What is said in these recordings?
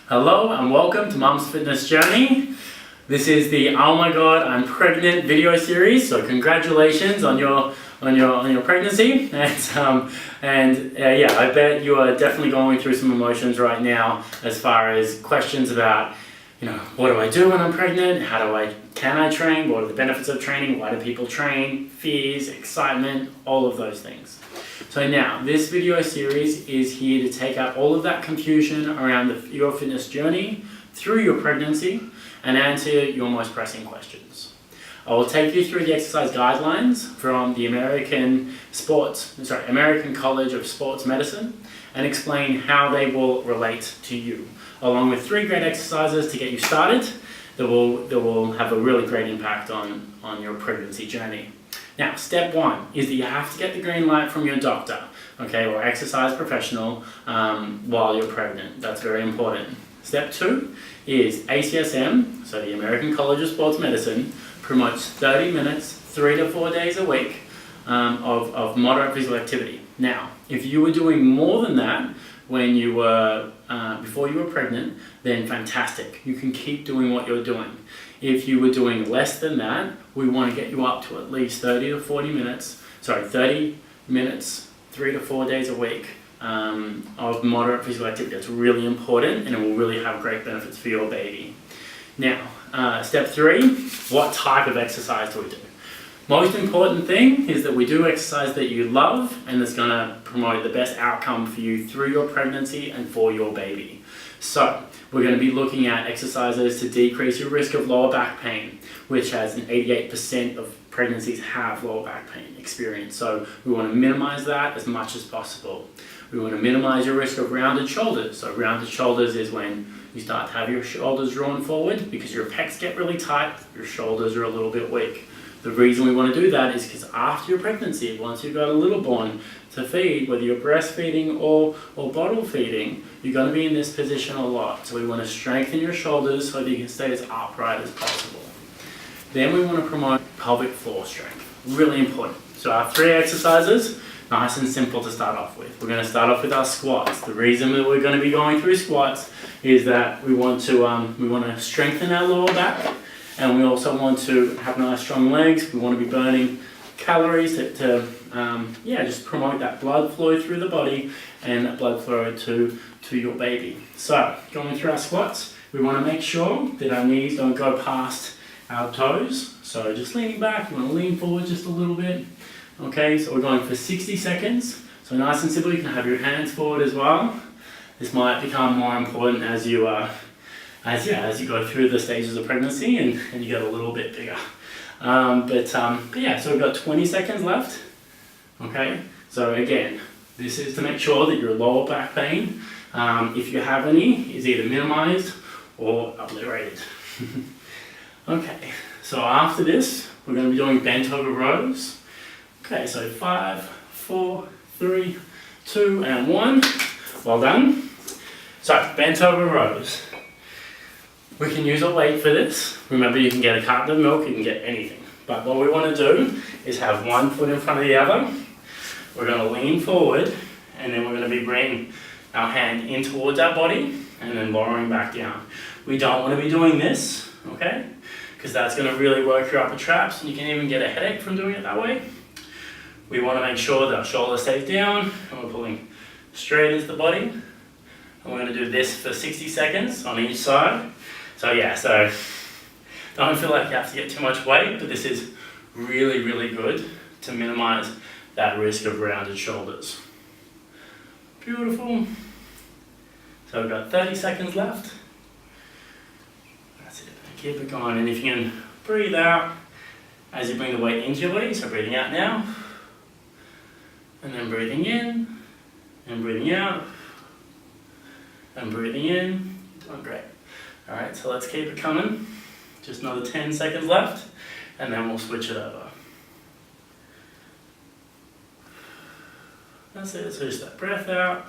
Hello and welcome to Mum's Fitness Journey. This is the "Oh my God, I'm pregnant" video series. So congratulations on your pregnancy, yeah, I bet you are definitely going through some emotions right now as far as questions about, what do I do when I'm pregnant? Can I train? What are the benefits of training? Why do people train? Fears, excitement, all of those things. So now, this video series is here to take out all of that confusion around your fitness journey through your pregnancy and answer your most pressing questions. I will take you through the exercise guidelines from the American College of Sports Medicine and explain how they will relate to you, along with 3 great exercises to get you started that will have a really great impact on your pregnancy journey. Now, step 1 is that you have to get the green light from your doctor, or exercise professional while you're pregnant. That's very important. Step 2 is ACSM, so the American College of Sports Medicine, promotes 30 minutes, 3 to 4 days a week of moderate physical activity. Now, if you were doing more than that when you were before you were pregnant, then fantastic. You can keep doing what you're doing. If you were doing less than that, we want to get you up to at least 30 minutes, 3 to 4 days a week of moderate physical activity. That's really important and it will really have great benefits for your baby. Now, step 3, what type of exercise do we do? Most important thing is that we do exercise that you love and that's going to promote the best outcome for you through your pregnancy and for your baby. So, we're going to be looking at exercises to decrease your risk of lower back pain, which has an 88% of pregnancies have lower back pain experience. So we want to minimize that as much as possible. We want to minimize your risk of rounded shoulders. So rounded shoulders is when you start to have your shoulders drawn forward because your pecs get really tight, your shoulders are a little bit weak. The reason we want to do that is because after your pregnancy, once you've got a little born to feed, whether you're breastfeeding or bottle feeding, you're going to be in this position a lot. So we want to strengthen your shoulders so that you can stay as upright as possible. Then we want to promote pelvic floor strength. Really important. So our 3 exercises, nice and simple to start off with. We're going to start off with our squats. The reason that we're going to be going through squats is that we want to strengthen our lower back. And we also want to have nice strong legs. We want to be burning calories to just promote that blood flow through the body and that blood flow to your baby. So, going through our squats, we want to make sure that our knees don't go past our toes. So just leaning back, you want to lean forward just a little bit. Okay, so we're going for 60 seconds. So nice and simple, you can have your hands forward as well. This might become more important as you go through the stages of pregnancy and you get a little bit bigger. So we've got 20 seconds left. Okay, so again, this is to make sure that your lower back pain, if you have any, is either minimized or obliterated. Okay, so after this, we're going to be doing bent over rows. Okay, so 5, 4, 3, 2, and 1. Well done. So, bent over rows. We can use a weight for this. Remember, you can get a carton of milk, you can get anything. But what we want to do is have one foot in front of the other. We're going to lean forward, and then we're going to be bringing our hand in towards our body, and then lowering back down. We don't want to be doing this, okay? Because that's going to really work your upper traps, and you can even get a headache from doing it that way. We want to make sure that our shoulder stays down, and we're pulling straight into the body. And we're going to do this for 60 seconds on each side. So don't feel like you have to get too much weight, but this is really, really good to minimize that risk of rounded shoulders. Beautiful. So we've got 30 seconds left. That's it. Keep it going. And if you can breathe out as you bring the weight into your body, so breathing out now, and then breathing in, and breathing out, and breathing in. Doing great. Alright, so let's keep it coming. Just another 10 seconds left, and then we'll switch it over. That's it, so just that breath out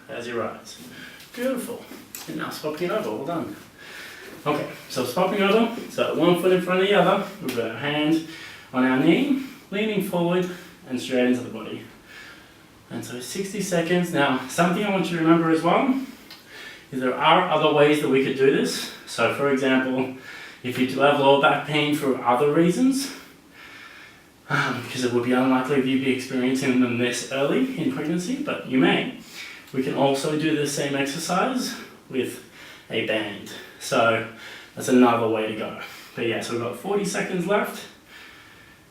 as you rise. Beautiful. And now swapping it over, well done. Okay, so swapping over, so 1 foot in front of the other, we've got our hand on our knee, leaning forward and straight into the body. And so 60 seconds. Now, something I want you to remember as well is there are other ways that we could do this. So for example, if you do have lower back pain for other reasons, because it would be unlikely you'd be experiencing them this early in pregnancy, but you may. We can also do the same exercise with a band. So that's another way to go. But yeah, so we've got 40 seconds left,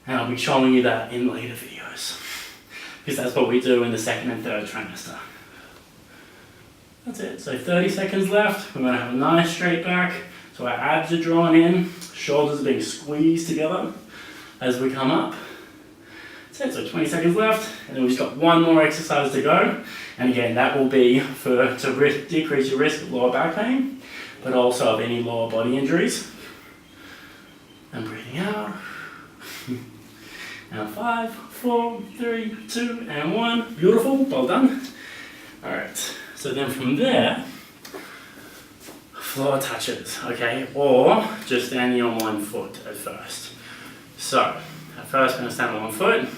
and I'll be showing you that in later videos, because that's what we do in the second and third trimester. That's it. So 30 seconds left. We're going to have a nice straight back. So our abs are drawn in, shoulders are being squeezed together as we come up. That's it. So 20 seconds left, and then we've just got one more exercise to go. And again, that will be to decrease your risk of lower back pain, but also of any lower body injuries. And breathing out. Now 5, 4, 3, 2, and 1. Beautiful. Well done. All right. So then from there, floor touches, okay? Or just standing on one foot at first. So at first, we're going to stand on one foot.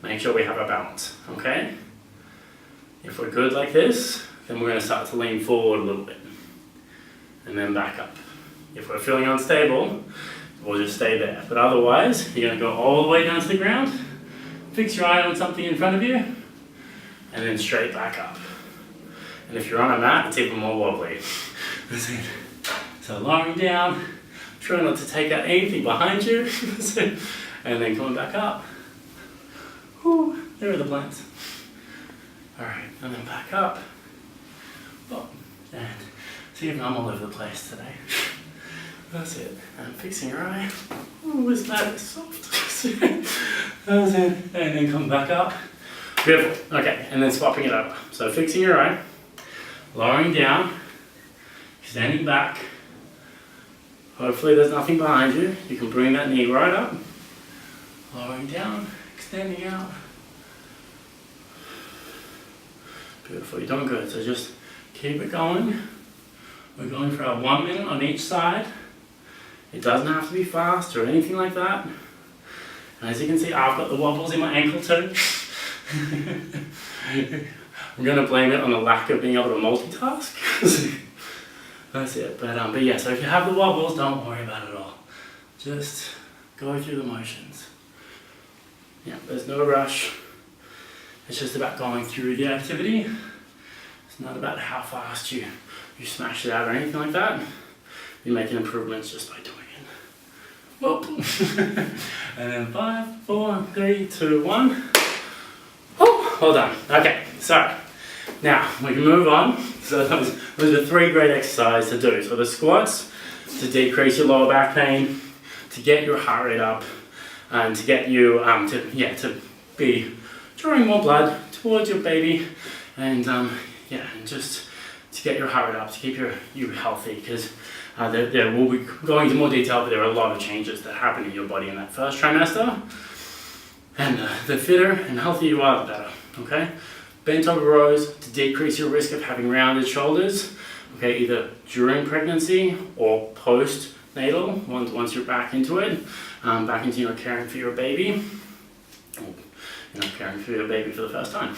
Make sure we have our balance, okay? If we're good like this, then we're going to start to lean forward a little bit. And then back up. If we're feeling unstable, we'll just stay there. But otherwise, you're going to go all the way down to the ground, fix your eye on something in front of you, and then straight back up. And if you're on a mat, it's even more wobbly. So lowering down, try not to take out anything behind you, and then coming back up. Whew, there are the plants. All right, and then back up. Oh, and see if I'm all over the place today. That's it. And fixing your eye. Oh, this mat is soft. That's it. And then come back up. Beautiful. Okay, and then swapping it over. So fixing your eye, lowering down, extending back. Hopefully there's nothing behind you. You can bring that knee right up. Lowering down, extending out. Beautiful, you're doing good. So just keep it going. We're going for our 1 minute on each side. It doesn't have to be fast or anything like that. And as you can see, I've got the wobbles in my ankle too. I'm going to blame it on the lack of being able to multitask. That's it. But yeah, so if you have the wobbles, don't worry about it at all. Just go through the motions. Yeah, there's no rush. It's just about going through the activity. It's not about how fast you smash it out or anything like that. You're making improvements just by doing it. Whoop. And then 5, 4, 3, 2, 1. Oh, well done. Okay, so now we can move on. So those are 3 great exercises to do. So the squats to decrease your lower back pain, to get your heart rate up, and to get you to be drawing more blood towards your baby, and and just to get your heart rate up, to keep you healthy, because there will be going into more detail, but there are a lot of changes that happen in your body in that first trimester, and the fitter and healthier you are, the better. Okay, bent over rows to decrease your risk of having rounded shoulders. Okay, either during pregnancy or post-natal, once you're back into it, back into caring for your baby. Caring for your baby for the first time.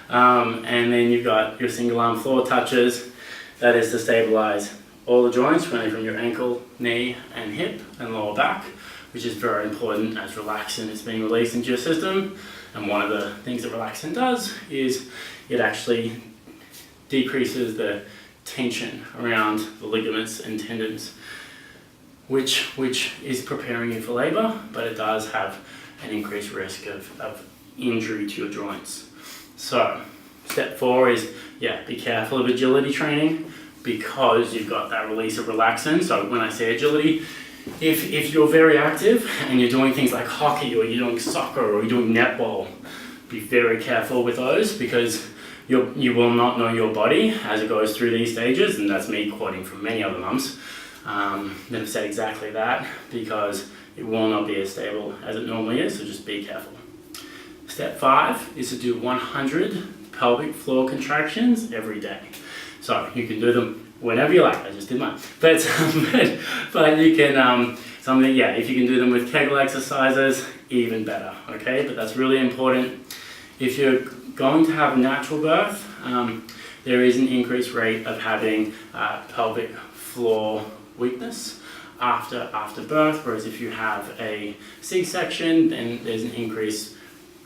And then you've got your single arm floor touches. That is to stabilize all the joints, running from your ankle, knee, and hip, and lower back, which is very important as relaxin is being released into your system. And one of the things that relaxin does is it actually decreases the tension around the ligaments and tendons, which is preparing you for labor, but it does have an increased risk of injury to your joints. So step 4 is, be careful of agility training, because you've got that release of relaxin. So when I say agility, if you're very active and you're doing things like hockey, or you're doing soccer, or you're doing netball, be very careful with those, because you will not know your body as it goes through these stages. And that's me quoting from many other mums that have said exactly that, because it will not be as stable as it normally is, so just be careful. Step 5 is to do 100 pelvic floor contractions every day. So you can do them whenever you like. I just did mine. But you can, if you can do them with Kegel exercises, even better, okay? But that's really important. If you're going to have a natural birth, there is an increased rate of having pelvic floor weakness after birth, whereas if you have a C-section, then there's an increased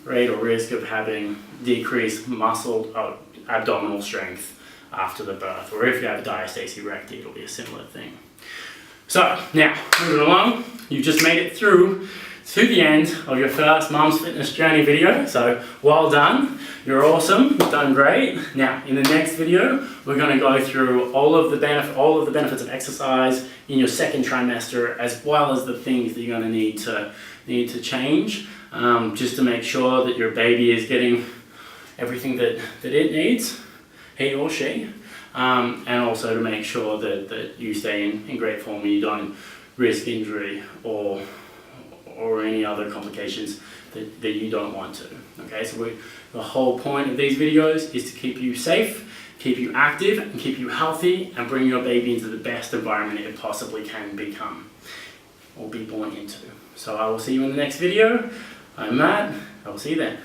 rate or risk of having decreased muscle abdominal strength after the birth, or if you have diastasis recti, it'll be a similar thing. So now, moving along, you've just made it through to the end of your first Mum's Fitness Journey video, so well done, you're awesome, you've done great. Now, in the next video, we're going to go through all of the benefits of exercise in your second trimester, as well as the things that you're going to need to change, just to make sure that your baby is getting everything that it needs, he or she, and also to make sure that you stay in great form and you don't risk injury or any other complications that you don't want to. Okay, so the whole point of these videos is to keep you safe, keep you active, and keep you healthy, and bring your baby into the best environment it possibly can become or be born into. So I will see you in the next video. I'm Matt. I will see you then.